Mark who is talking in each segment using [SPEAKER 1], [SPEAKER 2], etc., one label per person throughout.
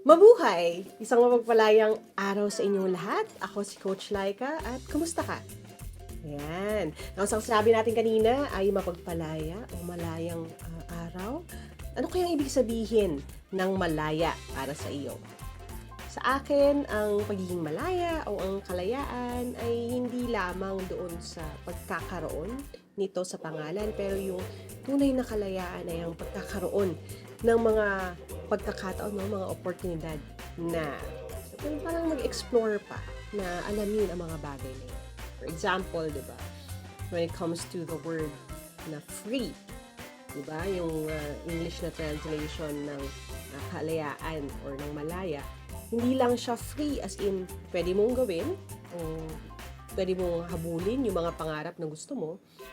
[SPEAKER 1] Mabuhay! Isang mapagpalayang araw sa inyong lahat. Ako si Coach Laika at kumusta ka? Ayan. Ang sabi natin kanina ay mapagpalaya o malayang araw. Ano kayang ibig sabihin ng malaya para sa iyo? Sa akin, ang pagiging malaya o ang kalayaan ay hindi lamang doon sa pagkakaroon nito sa pangalan, pero yung tunay na kalayaan ay ang pagkakaroon ng mga pagkakataon, no? Mga oportunidad na parang mag-explore pa, na alamin ang mga bagay na yun. For example, di ba, when it comes to the word na free, di ba, yung English na translation ng kalayaan or ng malaya, hindi lang siya free as in pwede mong gawin o pwede mong habulin yung mga pangarap na gusto mo.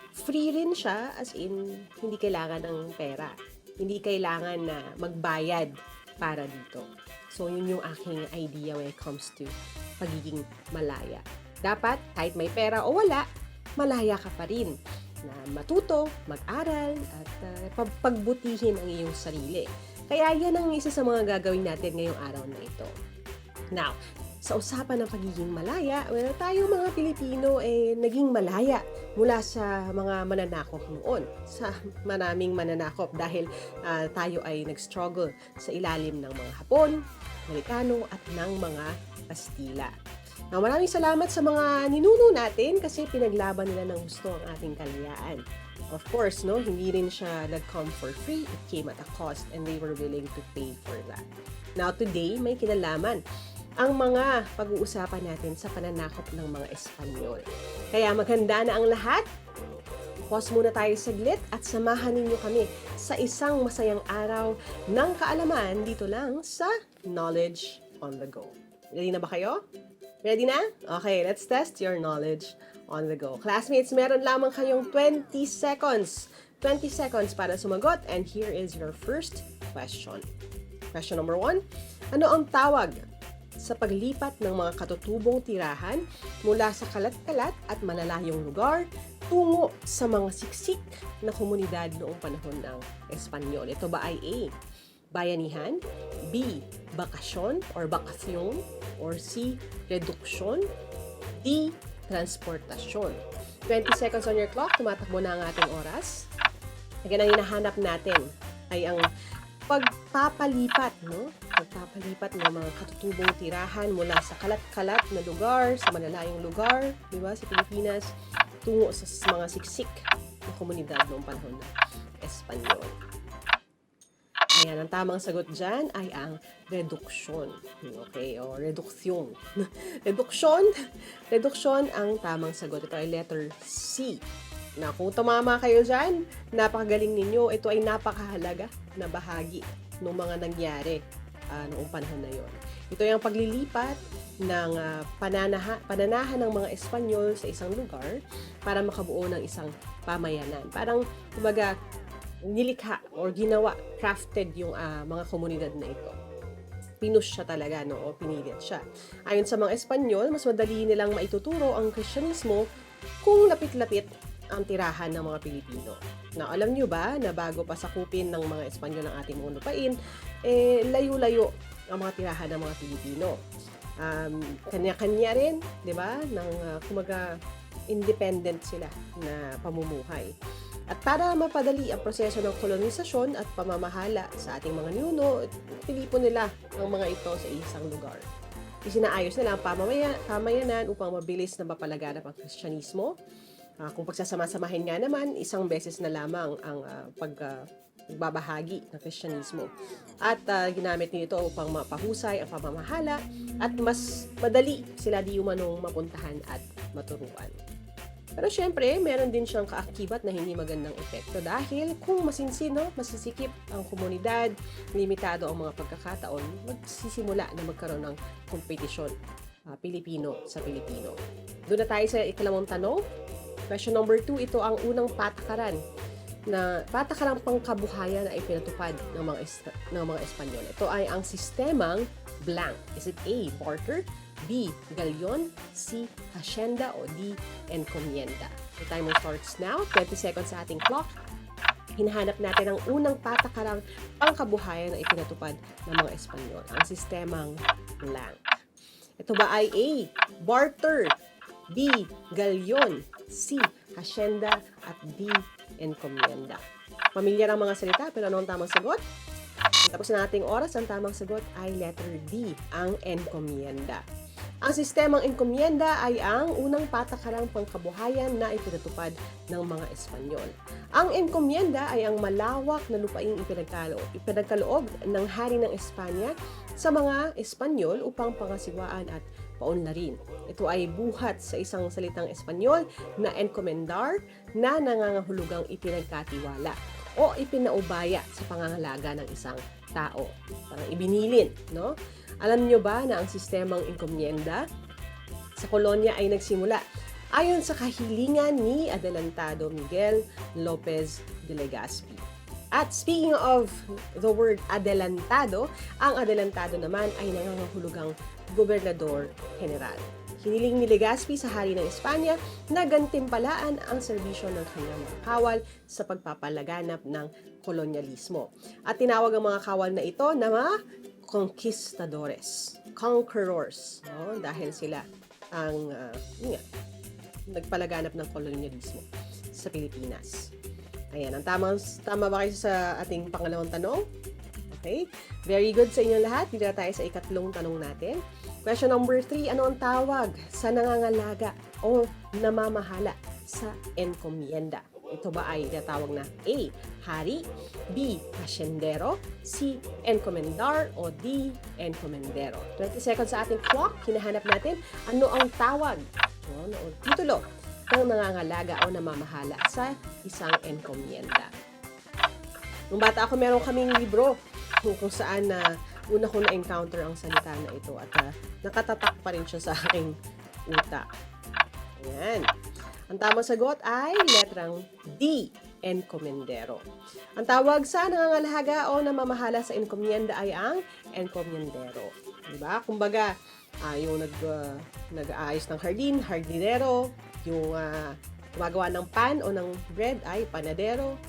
[SPEAKER 1] Free rin siya as in hindi kailangan ng pera. Hindi kailangan na magbayad para dito. So, yun yung aking idea when it comes to pagiging malaya. Dapat, kahit may pera o wala, malaya ka pa rin na matuto, mag-aral, at pagbutihin ang iyong sarili. Kaya yan ang isa sa mga gagawin natin ngayong araw na ito. Now, sa usapan ng pagiging malaya, tayo mga Pilipino naging malaya mula sa mga mananakop noon. Sa maraming mananakop dahil tayo ay nag-struggle sa ilalim ng mga Hapon, Amerikano at ng mga Kastila. Now, maraming salamat sa mga ninuno natin kasi pinaglaban nila ng gusto ang ating kalayaan. Of course, no, hindi rin siya nag-come for free. It came at a cost and they were willing to pay for that. Now, today, may kinalaman ang mga pag-uusapan natin sa pananakop ng mga Espanyol. Kaya maganda na ang lahat. Pause muna tayo saglit at samahan ninyo kami sa isang masayang araw ng kaalaman dito lang sa Knowledge on the Go. Ready na ba kayo? Ready na? Okay, let's test your knowledge on the go. Classmates, meron lamang kayong 20 seconds. 20 seconds para sumagot and here is your first question. Question number 1. Ano ang tawag sa paglipat ng mga katutubong tirahan mula sa kalat-kalat at malalayong lugar tungo sa mga siksik na komunidad noong panahon ng Espanyol? Ito ba ay A, bayanihan, B, bakasyon or bakasyon, or C, reduksyon, D, transportasyon? 20 seconds on your clock, tumatakbo na ang ating oras. Again, ang hinahanap natin ay ang pagpapalipat, no? Pagpapalipat ng mga katutubong tirahan mula sa kalat-kalat na lugar, sa malalayong lugar, di ba, sa Pilipinas, tungo sa mga siksik na komunidad noong panahon ng Espanyol. Ayan, ang tamang sagot dyan ay ang reduksyon. Okay, o reduksyon. Reduksyon ang tamang sagot. Ito ay letter C. Na kung tumama kayo dyan, napakagaling ninyo. Ito ay napakahalaga na bahagi ng mga nangyari noong panahon na yon. Ito ay ang paglilipat ng pananahan ng mga Espanyol sa isang lugar para makabuo ng isang pamayanan. Parang, kumbaga, nilikha or ginawa, crafted yung mga komunidad na ito. Pinush siya talaga, no? O pinilit siya. Ayon sa mga Espanyol, mas madali nilang maituturo ang Kristyanismo kung lapit-lapit ang tirahan ng mga Pilipino. Na alam nyo ba na bago pa sakupin ng mga Espanyol ang ating mga lupain, layo-layo ang mga tirahan ng mga Pilipino. Kanya-kanya rin, di ba? Kumaga, independent sila na pamumuhay. At para mapadali ang proseso ng kolonisasyon at pamamahala sa ating mga ninuno, pinipon nila ang mga ito sa isang lugar. Isinaayos nila ang pamayanan upang mabilis na mapalaganap ang Kristyanismo. Kung pagsasama-samahin nga naman, isang beses na lamang ang pagbabahagi ng Kristyanismo. At ginamit nito upang mapahusay ang pamamahala at mas madali sila di umanong mapuntahan at maturuan. Pero syempre, meron din siyang kaakibat na hindi magandang epekto dahil kung masisikip ang komunidad, limitado ang mga pagkakataon, magsisimula na magkaroon ng kompetisyon Pilipino sa Pilipino. Doon na tayo sa ikalawang tanong. Question number 2, ito ang unang patakarang pangkabuhayan na ipinatupad ng mga Espanyol. Ito ay ang sistemang blank. Is it A, barter, B, galyon, C, hacienda, o D, encomienda? The timer starts now. 20 seconds sa ating clock. hinahanap natin ang unang patakarang pangkabuhayan na ipinatupad ng mga Espanyol, ang sistemang blank. Ito ba ay A, barter, B, galyon, C, hacienda, at D, encomienda? Pamilyar ang mga salita, pero ano ang tamang sagot? Tapos na ating oras, ang tamang sagot ay letter D, ang encomienda. Ang sistemang encomienda ay ang unang patakarang pangkabuhayan na ipinatupad ng mga Espanyol. Ang encomienda ay ang malawak na lupaing ipinagkaloob ng hari ng Espanya sa mga Espanyol upang pangasiwaan at paunlarin. Ito ay buhat sa isang salitang Espanyol na encomendar na nangangahulugang ipinagkatiwala o ipinaubaya sa pangangalaga ng isang tao. Parang ibinilin, no? Alam niyo ba na ang sistemang encomienda sa kolonya ay nagsimula ayon sa kahilingan ni Adelantado Miguel Lopez de Legazpi. At speaking of the word adelantado, ang adelantado naman ay nangangahulugang gobernador general. Hiniling ni Legazpi sa hari ng Espanya na gantimpalaan ang serbisyo ng kanyang mga kawal sa pagpapalaganap ng kolonyalismo. At tinawag ang mga kawal na ito na mga conquistadores, conquerors, no? Dahil sila ang nagpalaganap ng kolonyalismo sa Pilipinas. Ayan, tama ba kayo sa ating pangalawang tanong? Okay, very good sa inyong lahat. Dito na tayo sa ikatlong tanong natin. Question number 3, ano ang tawag sa nangangalaga o namamahala sa encomienda? Ito ba ay tinatawag na A, hari, B, haciendero, C, encomendar, o D, encomendero? 20 seconds sa ating clock, hinahanap natin ano ang tawag o titulo ng nangangalaga o namamahala sa isang encomienda. Nung bata ako, meron kaming libro kung saan una ko na-encounter ang salita na ito at nakatatak pa rin siya sa aking utak. Ayan. Ang tamang sagot ay letrang D, encomendero. Ang tawag sa nangangalaga o namamahala sa encomienda ay ang encomendero. Diba? Kumbaga, yung nag-aayos ng hardinero, yung gumagawa ng pan o ng bread ay panadero,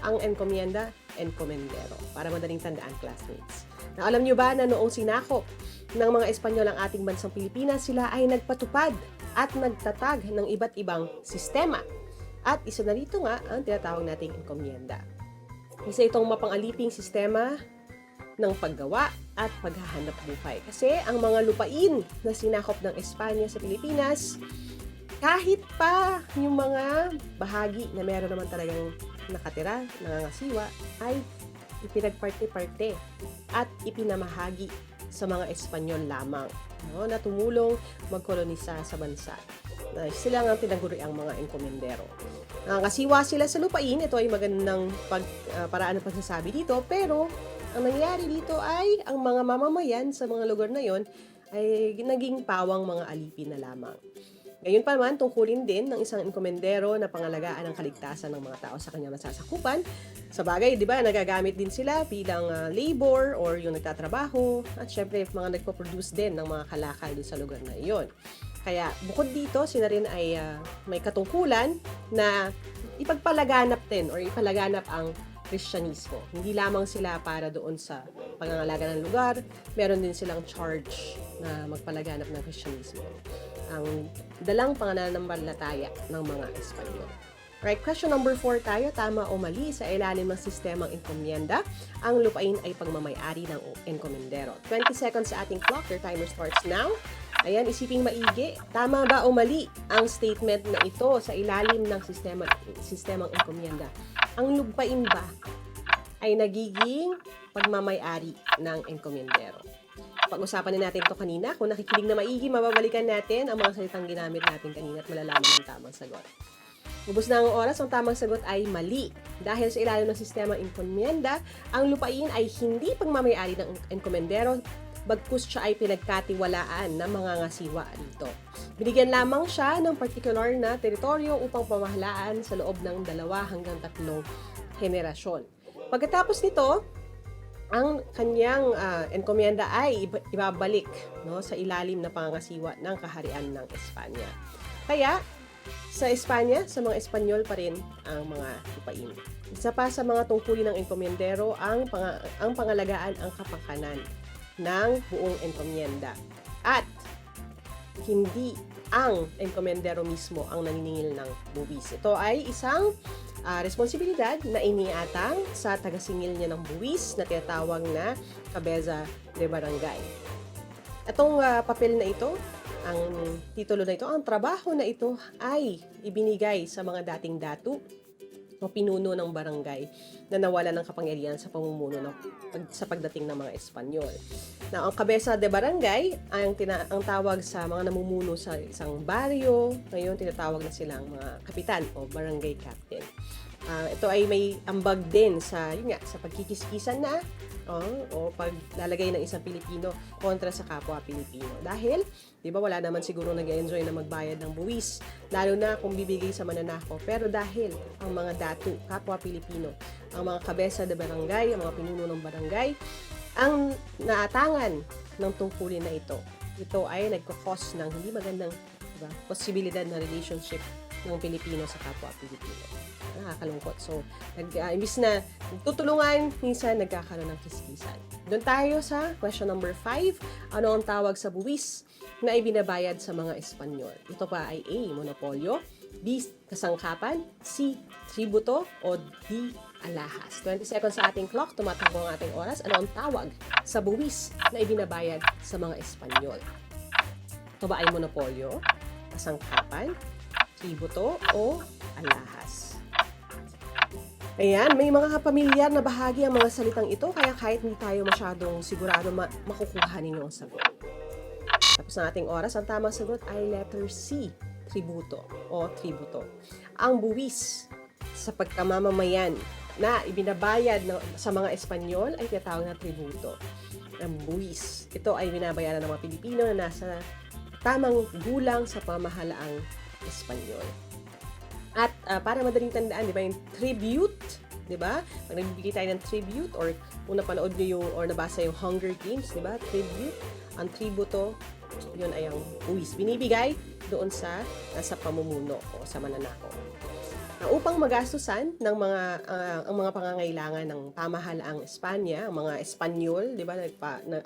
[SPEAKER 1] ang encomienda, encomendero. Para madaling tandaan, classmates. Na alam nyo ba na noong sinakop ng mga Espanyol ang ating bansang Pilipinas, sila ay nagpatupad at nagtatag ng iba't ibang sistema. At isa na rito nga ang tinatawag nating encomienda. Isa itong mapangaliping sistema ng paggawa at paghahanap buhay. Kasi ang mga lupain na sinakop ng Espanya sa Pilipinas, kahit pa yung mga bahagi na meron naman talagang nakatira, nangangasiwa, ay ipinagparte-parte at ipinamahagi sa mga Espanyol lamang, no, na tumulong magkolonisa sa bansa. Sila ang tinaguri ang mga enkomendero. Nangangasiwa sila sa lupain, ito ay magandang paraan ng pagsasabi dito, pero ang nangyari dito ay ang mga mamamayan sa mga lugar na yon ay naging pawang mga alipin na lamang. Ngayon pa naman, tungkulin din ng isang enkomendero na pangalagaan ang kaligtasan ng mga tao sa kanyang masasakupan. Sa bagay, di ba, nagagamit din sila bilang labor or yung nagtatrabaho at syempre mga nagpo-produce din ng mga kalakal din sa lugar na iyon. Kaya bukod dito, sila rin ay may katungkulan na ipagpalaganap din or ipalaganap ang Kristyanismo. Hindi lamang sila para doon sa pangangalaga ng lugar, meron din silang charge na magpalaganap ng Kristyanismo. Ang dalang pananampalataya ng mga Espanyol. Right, question number 4 tayo, tama o mali sa ilalim ng sistemang encomienda, ang lupain ay pagmamay-ari ng enkomendero. 20 seconds sa ating clock, your timer starts now. Ayan, isiping maigi, tama ba o mali ang statement na ito sa ilalim ng sistemang encomienda? Ang lupain ba ay nagiging pagmamay-ari ng enkomendero? Pag-usapan na natin ito kanina. Kung nakikinig na maigi, mababalikan natin ang mga salitang ginamit natin kanina at malalaman ang tamang sagot. Ubus na ang oras, ang tamang sagot ay mali. Dahil sa ilalim ng sistema encomienda, ang lupain ay hindi pagmamay-ari ng enkomendero, bagkus siya ay pinagkatiwalaan ng mga ngasiwa dito. Binigyan lamang siya ng particular na teritoryo upang pamahalaan sa loob ng 2 hanggang 3 henerasyon. Pagkatapos nito, ang kanyang encomienda ay ibabalik, no, sa ilalim na pangangasiwa ng kaharian ng Espanya. Kaya, Sa Espanya, sa mga Espanyol pa rin ang mga lupain. Isa pa sa mga tungkulin ng enkomyendero ang pangalagaan ang kapakanan ng buong enkomienda. At hindi ang enkomendero mismo ang naniningil ng buwis. Ito ay isang responsibilidad na iniatang sa tagasingil niya ng buwis na tinatawag na Cabeza de Barangay. Itong papel na ito, ang titulo na ito, ang trabaho na ito ay ibinigay sa mga dating datu o pinuno ng barangay na nawala ng kapangyarihan sa pamumuno sa pagdating ng mga Espanyol. Na ang Cabeza de Barangay ang tawag sa mga namumuno sa isang baryo. Ngayon tinatawag na silang mga kapitan o barangay captain. Ito ay may ambag din sa pagkikiskisan na o paglalagay ng isang Pilipino kontra sa kapwa Pilipino. Dahil, di ba, wala naman siguro nag-enjoy na magbayad ng buwis, lalo na kung bibigay sa mananako. Pero dahil ang mga datu, kapwa Pilipino, ang mga Cabeza de Barangay, ang mga pinuno ng barangay, ang naatangan ng tungkulin na ito ay nagkakos ng hindi magandang, diba, posibilidad na relationship ng Pilipino sa kapwa Pilipino. Nakakalungkot. So, imbis na tutulungan, minsan nagkakaroon ng kiskisan. Doon tayo sa question number 5. Ano ang tawag sa buwis na ibinabayad sa mga Espanyol? Ito pa ay A, monopolyo, B, kasangkapan, C, tributo, o D, alahas. 20 seconds sa ating clock, tumatakbo ang ating oras. Ano ang tawag sa buwis na ibinabayad sa mga Espanyol? Ito ba ay monopolyo, kasangkapan, tributo, o alahas? Ayan, may mga kapamilyar na bahagi ang mga salitang ito, kaya kahit hindi tayo masyadong sigurado makukuha ninyo ang sagot. Tapos na ating oras, ang tamang sagot ay letter C, tributo o tributo. Ang buwis sa pagkamamamayan na ibinabayad sa mga Espanyol ay tinatawag na tributo. Ang buwis, ito ay binabayaran ng mga Pilipino na nasa tamang gulang sa pamahalaang Espanyol. At para madaling tandaan, di ba, yung tribute, di ba? Pag nagbibigay tayo ng tribute or kung napanood nyo or nabasa yung Hunger Games, di ba? Tribute, ang tributo, yun ay ang buwis. Binibigay doon sa pamumuno o sa mananako. Na upang magastusan ng ang mga pangangailangan ng pamahalaang Espanya, ang mga Espanyol, di ba,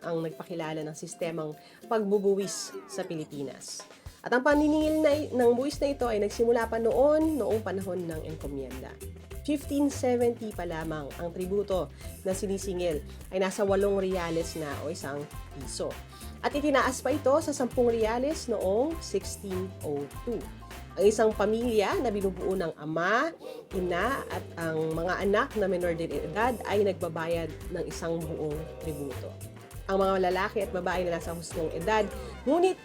[SPEAKER 1] ang nagpakilala ng sistemang pagbubuwis sa Pilipinas. At ang paniningil ng buwis na ito ay nagsimula pa noong panahon ng enkomienda. 1570 pa lamang ang tributo na sinisingil ay nasa 8 reales na o 1 piso. At itinaas pa ito sa 10 reales noong 1602. Ang isang pamilya na binubuo ng ama, ina at ang mga anak na menor de edad ay nagbabayad ng isang buong tributo. Ang mga lalaki at babae na nasa hustong edad, ngunit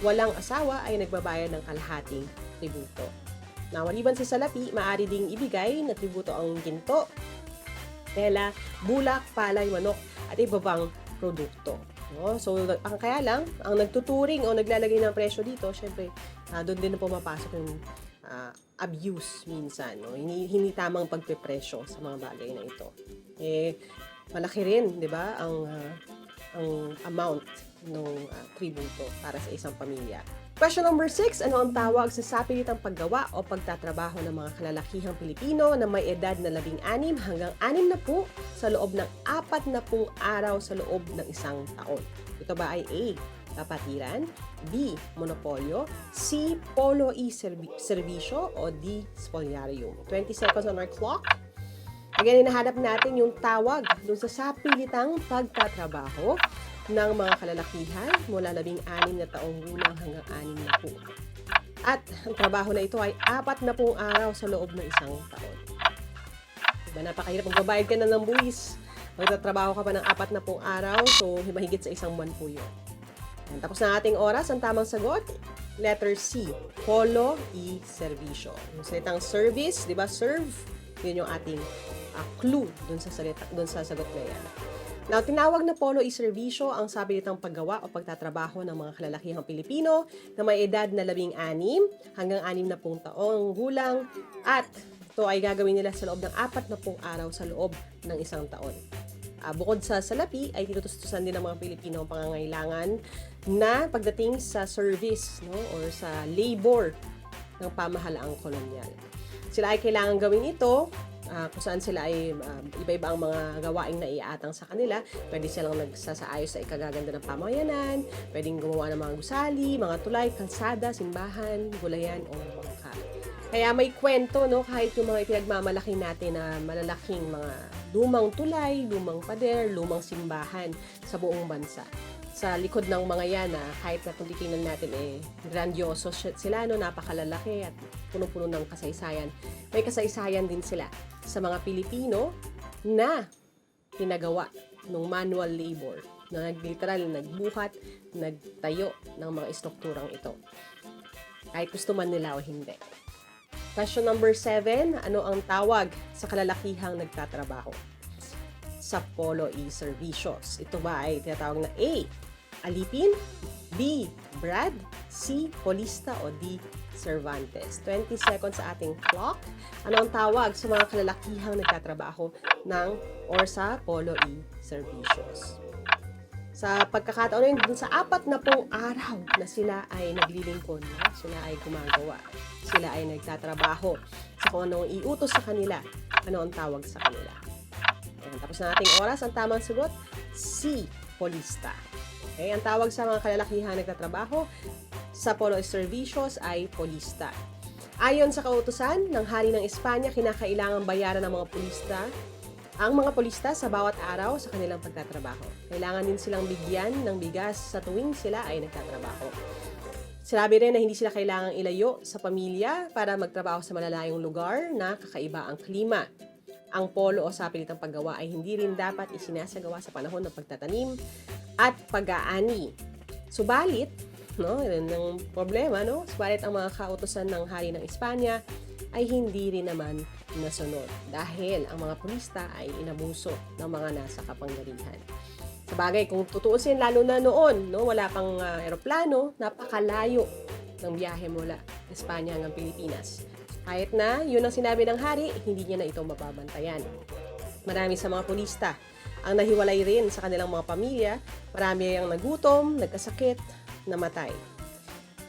[SPEAKER 1] walang asawa ay nagbabayad ng kalahating tributo. Na maliban sa salapi, maaari ding ibigay na tributo ang ginto, tela, bulak, palay, manok at iba pang produkto. No? So, kaya lang, ang nagtuturing o naglalagay ng presyo dito, syempre, doon din na pumapasok yung abuse minsan. No? Hindi tamang pagpepresyo sa mga bagay na ito. Malaki rin, di ba, ang amount ng tributo para sa isang pamilya. Question number 6, ano ang tawag sa sapilitang paggawa o pagtatrabaho ng mga kalalakihang Pilipino na may edad na 16 hanggang 60 sa loob ng 40 araw sa loob ng isang taon? Ito ba ay A, kapatiran, B, monopolyo, C, polo y servisyo, o D, spoliarium? 20 seconds on our clock. Again, hinahanap natin yung tawag dun sa sapilitang pagtatrabaho ng mga kalalakihan mula 16 na taong gulang hanggang 60. At ang trabaho na ito ay 40 araw sa loob ng isang taon. Diba, napakahirap magbabayad ka na ng buwis. Magtatrabaho ka pa ng 40 araw, so mahigit sa isang buwan po yun. Tapos na ating oras, ang tamang sagot, letter C, polo y servisyo. Yung salitang service, di ba, serve, yun yung ating clue dun sa sagot na yan. Now, tinawag na polo y servisyo ang sabilitang paggawa o pagtatrabaho ng mga kalalakihang Pilipino na may edad na 16 hanggang 60 taong gulang at ito ay gagawin nila sa loob ng 40 araw sa loob ng isang taon. Bukod sa salapi, ay tinutustusan din ng mga Pilipino ang pangangailangan na pagdating sa service, no, or sa labor ng pamahalaang kolonyal. Sila ay kailangan gawin ito kung saan sila ay iba-iba ang mga gawaing naiatang sa kanila. Pwede silang nagsasaayos sa ikagaganda ng pamayanan, pwedeng gumawa ng mga gusali, mga tulay, kalsada, simbahan, gulayan o bangka. Kaya may kwento, no, kahit yung mga ipinagmamalaki natin na malalaking mga lumang tulay, lumang pader, lumang simbahan sa buong bansa. Sa likod ng mga yan, kahit na kung titingnan natin, grandioso sila, no, napakalalaki at puno-puno ng kasaysayan. May kasaysayan din sila sa mga Pilipino na pinagawa ng manual labor, na literal nagbuhat, nagtayo ng mga estrukturang ito. Kahit gusto man nila o hindi. Question number 7, ano ang tawag sa kalalakihang nagtatrabaho sa Polo e-Servicios? Ito ba ay tinatawag na A, alipin, B, brad, C, polista o D, Cervantes. 20 seconds sa ating clock. Ano ang tawag sa mga kalalakihang nagtatrabaho sa Polo e-Servicios? Sa pagkakataon yun, dun sa 40 araw na sila ay naglilingkod, sila ay gumagawa, sila ay nagtatrabaho sa kung anong iutos sa kanila, ano ang tawag sa kanila. Ayan, tapos na ating oras. Ang tamang sagot, C, polista. Okay, ang tawag sa mga kalalakihang nagtatrabaho sa Polo e-Servicios ay polista. Ayon sa kautusan ng Hari ng Espanya, kinakailangang bayaran ng mga polista ang mga polista sa bawat araw sa kanilang pagtatrabaho. Kailangan din silang bigyan ng bigas sa tuwing sila ay nagtatrabaho. Sinabi rin na hindi sila kailangang ilayo sa pamilya para magtrabaho sa malalayong lugar na kakaiba ang klima. Ang polo o sa pilitang paggawa ay hindi rin dapat isinasagawa sa panahon ng pagtatanim at pag-aani. Subalit, yun ang problema, subalit ang mga kautusan ng Hari ng Espanya ay hindi rin naman nasunod dahil ang mga pulista ay inabuso ng mga nasa kapangyarihan. Sabagay, kung tutuusin, lalo na noon, wala pang eroplano, napakalayo ng biyahe mula Espanya hanggang Pilipinas. Kahit na yun ang sinabi ng hari, hindi niya na ito mababantayan. Marami sa mga pulista ang nahiwalay rin sa kanilang mga pamilya, marami ang nagutom, nagkasakit, namatay.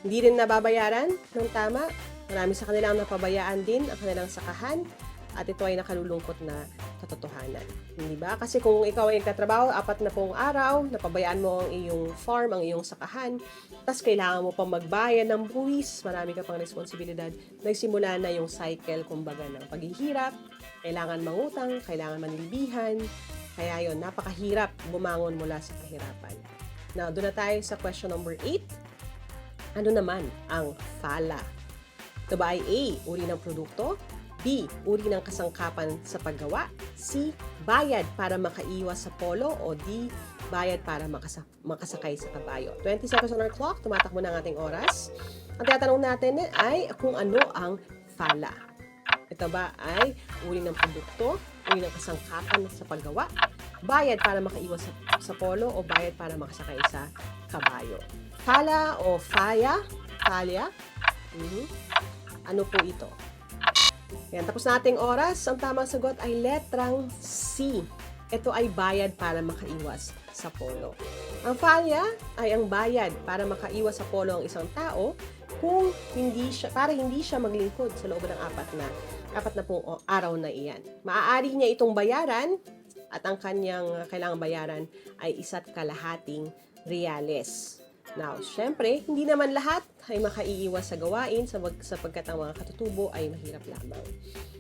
[SPEAKER 1] Hindi rin nababayaran ng tama. Marami sa kanila ang napabayaan din ang kanilang sakahan at ito ay nakalulungkot na katotohanan. Hindi ba? Kasi kung ikaw ay nagtatrabaho, 40 araw, napabayaan mo ang iyong farm, ang iyong sakahan, tapos kailangan mo pang magbayad ng buwis, marami ka pang responsibilidad, nagsimula na yung cycle, kumbaga, ng paghihirap, kailangan mangutang, kailangan manilbihan, kaya yon napakahirap bumangon mula sa kahirapan. Now, doon na tayo sa question number 8. Ano naman ang FALA? Ito ba ay A, uri ng produkto? B, uri ng kasangkapan sa paggawa? C, bayad para makaiwas sa polo? O D, bayad para makasakay sa kabayo? 20 seconds on our clock, tumatakbo na ang ating oras. Ang tinatanong natin ay kung ano ang FALA. Ito ba ay uri ng produkto, uri ng kasangkapan sa paggawa, bayad para makaiwas sa polo, o bayad para makasakay sa kabayo? FALA o FAYA? FALA? Ano po ito? Yan, tapos na ating oras. Ang tamang sagot ay letrang C. Ito ay bayad para makaiwas sa polo. Ang FALA ay ang bayad para makaiwas sa polo ang isang tao kung para hindi siya maglingkod sa loob ng 40 araw na iyan. Maaari niya itong bayaran at ang kanyang kailangang bayaran ay 1.5 reales. Now, syempre, hindi naman lahat ay makaiiwas sa gawain sapagkat ang mga katutubo ay mahirap lamang.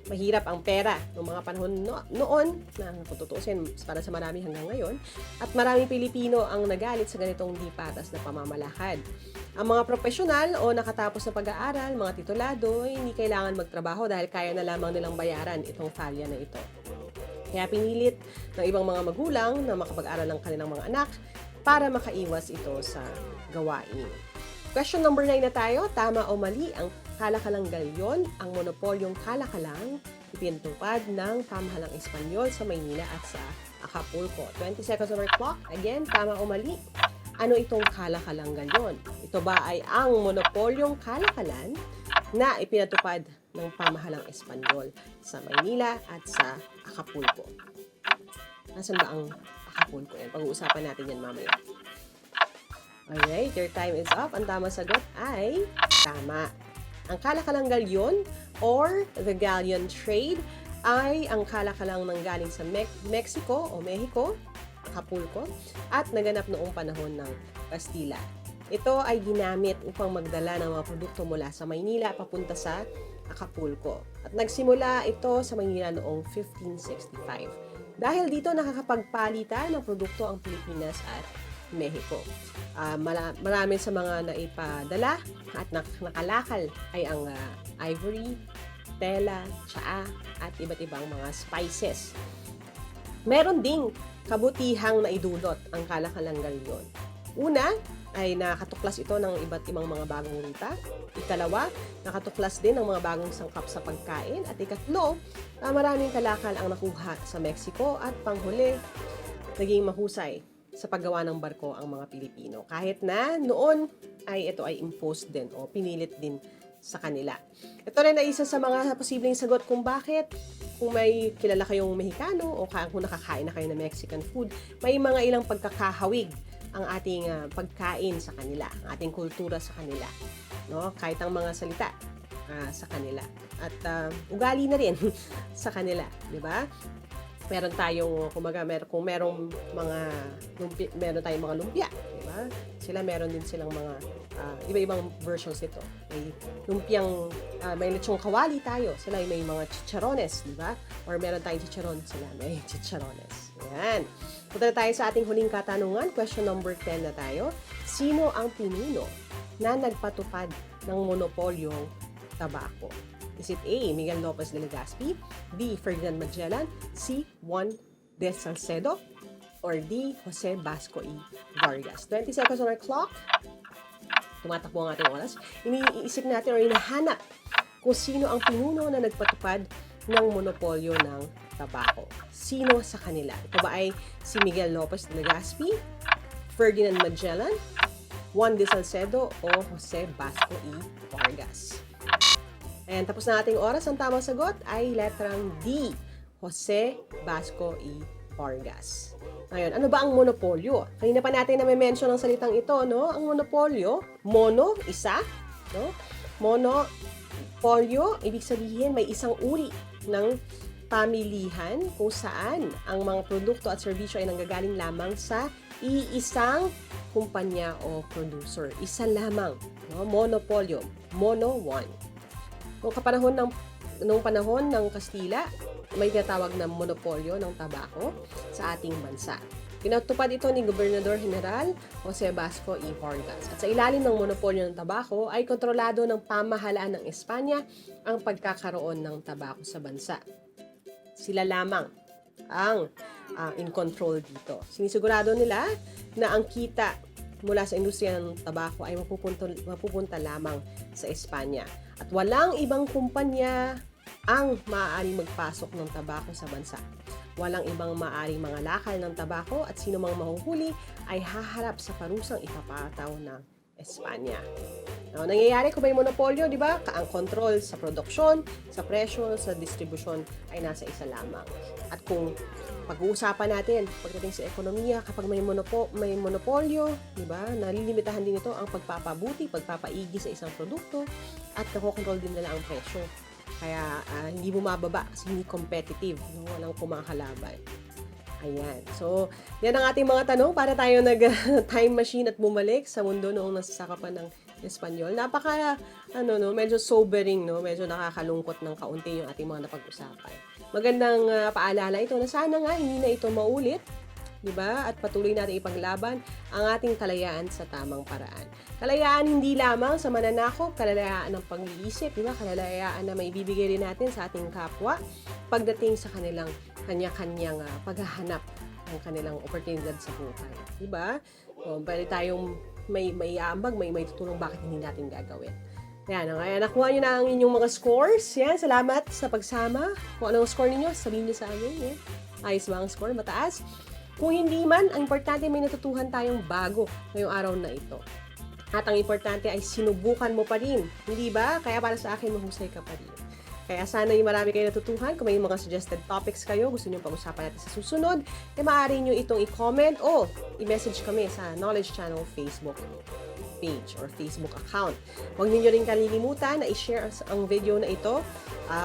[SPEAKER 1] Mahirap ang pera noong mga panahon noon, na kung tutuusin para sa marami hanggang ngayon, at maraming Pilipino ang nagalit sa ganitong di patas na pamamalakad. Ang mga profesional o nakatapos na pag-aaral, mga titulado, ay hindi kailangan magtrabaho dahil kaya na lamang nilang bayaran itong FALA na ito. Kaya pinilit ng ibang mga magulang na makapag-aral ng kanilang mga anak para makaiwas ito sa gawain. Question number 9 na tayo. Tama o mali ang kalakalang galyon, ang monopolyong kalakalang ipinatupad ng pamahalang Espanyol sa Maynila at sa Acapulco. 20 seconds on our clock. Again, tama o mali? Ano itong kalakalang galyon? Ito ba ay ang monopolyong kalakalan na ipinatupad ng pamahalang Espanyol sa Maynila at sa Acapulco? Nasaan ba ang Acapulco? Pag-uusapan natin yan mamaya. Alright, your time is up. Ang tamang sagot ay tama. Ang kalakalang galyon or the galleon trade ay ang kalakalang nanggaling sa Mexico o Mexico, Acapulco, at naganap noong panahon ng Kastila. Ito ay ginamit upang magdala ng mga produkto mula sa Maynila papunta sa Acapulco. At nagsimula ito sa Maynila noong 1565. Dahil dito nakakapagpalitan ng produkto ang Pilipinas at Mexico. Marami sa mga naipadala at nakalakal ay ang ivory, tela, tsaa, at iba't ibang mga spices. Meron ding kabutihang naidulot ang kalakalang galyon. Una, ay nakatuklas ito ng iba't ibang mga bagong ruta. Ikalawa, nakatuklas din ng mga bagong sangkap sa pagkain. At ikatlo, maraming kalakal ang nakuha sa Mexico. At panghuli, naging mahusay sa paggawa ng barko ang mga Pilipino. Kahit na noon ay ito ay imposed din o pinilit din sa kanila. Ito rin ay isa sa mga posibleng sagot kung bakit kung may kilala kayong Mexicano o kung nakakain na kayo ng Mexican food, may mga ilang pagkakahawig ang ating pagkain sa kanila, ang ating kultura sa kanila, no? Kahit ang mga salita sa kanila at ugali na rin sa kanila, di ba? Meron tayong kung merong mga lumpia, meron tayong mga lumpia, di ba? Sila meron din silang mga iba-ibang versions nito. May lumpiang may lechong kawali tayo, sila ay may mga chicharones, di ba? Or meron tayong chicharon, sila may chicharones. Ayan. Punta na tayo sa ating huling katanungan. Question number 10 na tayo. Sino ang pinuno na nagpatupad ng monopolyong tabako? Is it A. Miguel Lopez de Legazpi, B. Ferdinand Magellan, C. Juan de Salcedo, or D. Jose Basco y Vargas? 20 seconds on our clock. Tumatakbo ang ating oras. Iniisip natin o hinahanap kung sino ang pinuno na nagpatupad ng monopolyo ng tabako. Sino sa kanila? Ito ba ay si Miguel Lopez de Legazpi, Ferdinand Magellan, Juan de Salcedo, o Jose Basco y Vargas? And tapos na ating oras. Ang tamang sagot ay letrang D, Jose Basco y Vargas. Ngayon, ano ba ang monopolyo? Kanina pa natin na-mention ang salitang ito, no? Ang monopolyo, mono, isa, no? Monopolyo, ibig sabihin may isang uri ng pamilihan kung saan ang mga produkto at serbisyo ay nanggagaling lamang sa iisang kumpanya o producer. Isa lamang, no? Monopolyo, mono one. Noong panahon ng Kastila, may tinatawag na monopolyo ng tabako sa ating bansa. Pinatupad ito ni Gobernador General Jose Basco y Vargas. At sa ilalim ng monopolyo ng tabako ay kontrolado ng pamahalaan ng Espanya ang pagkakaroon ng tabako sa bansa. Sila lamang ang in control dito. Sinisigurado nila na ang kita mula sa industriya ng tabako ay mapupunta lamang sa Espanya. At walang ibang kumpanya ang maaaring magpasok ng tabako sa bansa. Walang ibang maaaring mga lakal ng tabako at sino mang mahuhuli ay haharap sa parusang ipapataw ng Espanya. Now, nangyayari kung may monopolyo, di ba? Ang control sa produksyon, sa presyo, sa distribusyon ay nasa isa lamang. At kung pag-uusapan natin pagdating sa ekonomiya, kapag may monopolyo, di ba? Nalilimitahan din ito ang pagpapabuti, pagpapaigi sa isang produkto at nakokontrol din nila ang presyo. Kaya hindi bumababa kasi hindi competitive, no? Walang kumakalaban. Ayan. So, yan ang ating mga tanong para tayo nag-time machine at bumalik sa mundo noong nasasakapan ng Espanyol. Medyo sobering, no? Medyo nakakalungkot ng kaunti yung ating mga napag-usapan. Magandang paalala ito na sana nga hindi na ito maulit, di ba? At patuloy natin ipaglaban ang ating kalayaan sa tamang paraan. Kalayaan hindi lamang sa mananakop, kalayaan ng pag-iisip, di ba? Kalayaan na may bibigay rin natin sa ating kapwa pagdating sa kanilang kanya-kanyang paghahanap ng kanilang oportunidad sa buhay. Di ba? Pwede tayong may ambag, may tutulong bakit hindi natin gagawin. Yan, nakuha nyo na ang inyong mga scores. Yan, salamat sa pagsama. Kung anong score ninyo, sabihin nyo sa amin. Yan. Ayos ba ang score? Mataas? Kung hindi man, ang importante may natutuhan tayong bago ngayong araw na ito. At ang importante ay sinubukan mo pa rin. Hindi ba? Kaya para sa akin, mahusay ka pa rin. Kaya sana yung marami kayo natutuhan. Kung may mga suggested topics kayo, gusto nyo pag-usapan natin sa susunod, maaari nyo itong i-comment o i-message kami sa Knowledge Channel Facebook. page or Facebook account. Huwag ninyo rin kalilimutan na i-share ang video na ito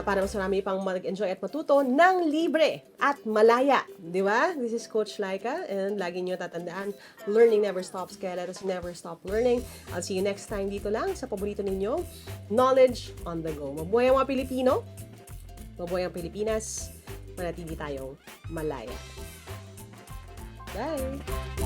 [SPEAKER 1] para mas marami pang mag-enjoy at matuto ng libre at malaya. Di ba? This is Coach Laika and lagi nyo tatandaan, learning never stops, kaya let us never stop learning. I'll see you next time dito lang sa paborito ninyong Knowledge on the Go. Mabuhay ang mga Pilipino, mabuhay ang Pilipinas, manatili tayong malaya. Bye!